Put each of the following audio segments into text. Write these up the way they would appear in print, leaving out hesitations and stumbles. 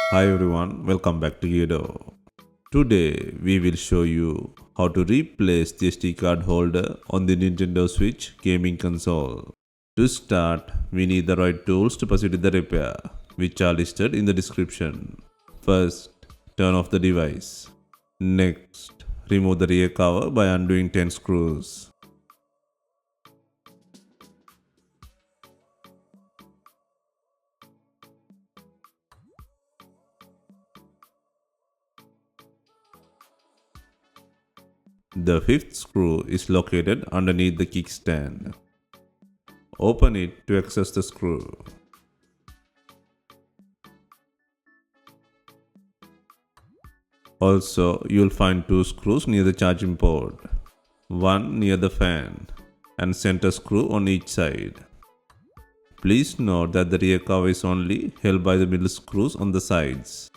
Hi everyone, welcome back to DYOR. Today we will show you how to replace the SD card holder on the Nintendo Switch gaming console. To start, we need the right tools to proceed with the repair, which are listed in the description. First, turn off the device. Next, remove the rear cover by undoing 10 screws. The fifth screw is located underneath the kickstand. Open it to access the screw. Also, you'll find two screws near the charging port, one near the fan, and center screw on each side. Please note that the rear cover is only held by the middle screws on the sides.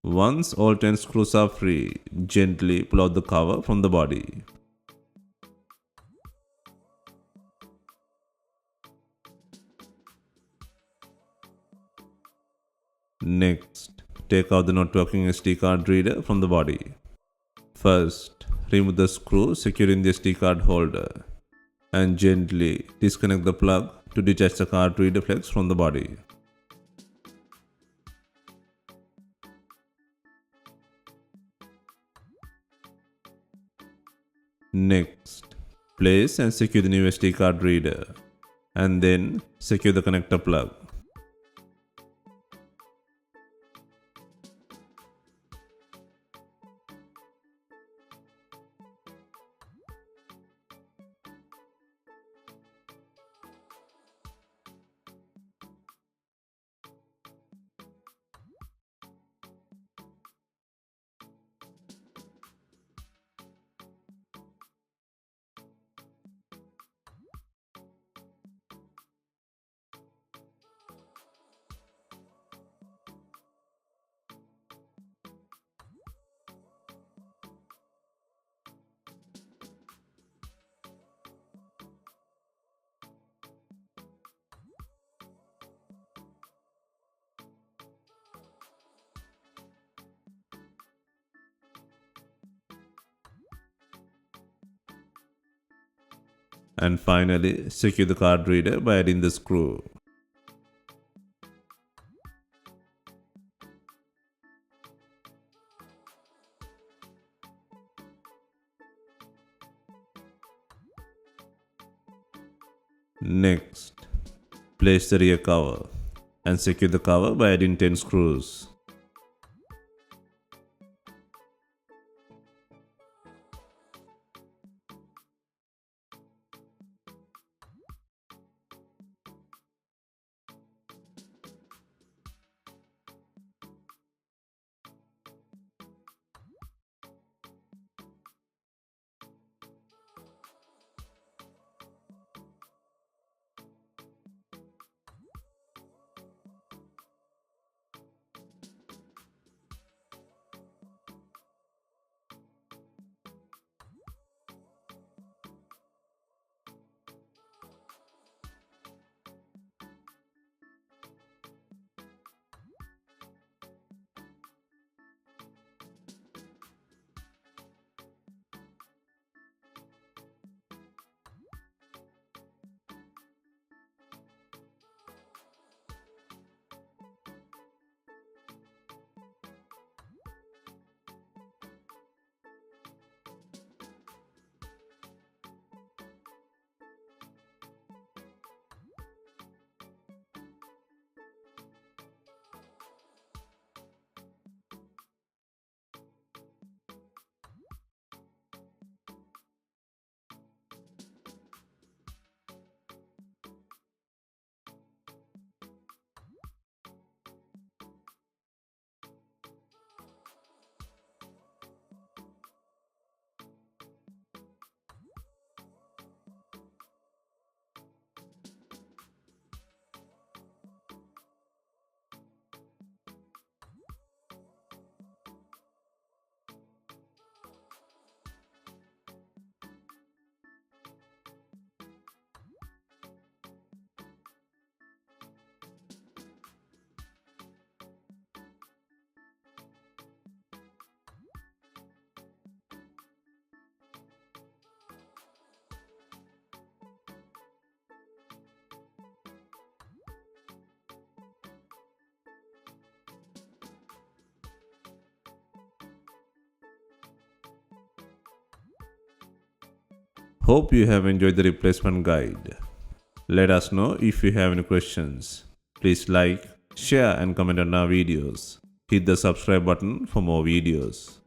Once all 10 screws are free, gently pull out the cover from the body. Next, take out the not working SD card reader from the body. First, remove the screw securing the SD card holder and gently disconnect the plug to detach the card reader flex from the body. Next, place and secure the new SD card reader and then secure the connector plug. And finally, secure the card reader by adding the screw. Next, place the rear cover and secure the cover by adding 10 screws. Hope you have enjoyed the replacement guide. Let us know if you have any questions. Please like, share and comment on our videos. Hit the subscribe button for more videos.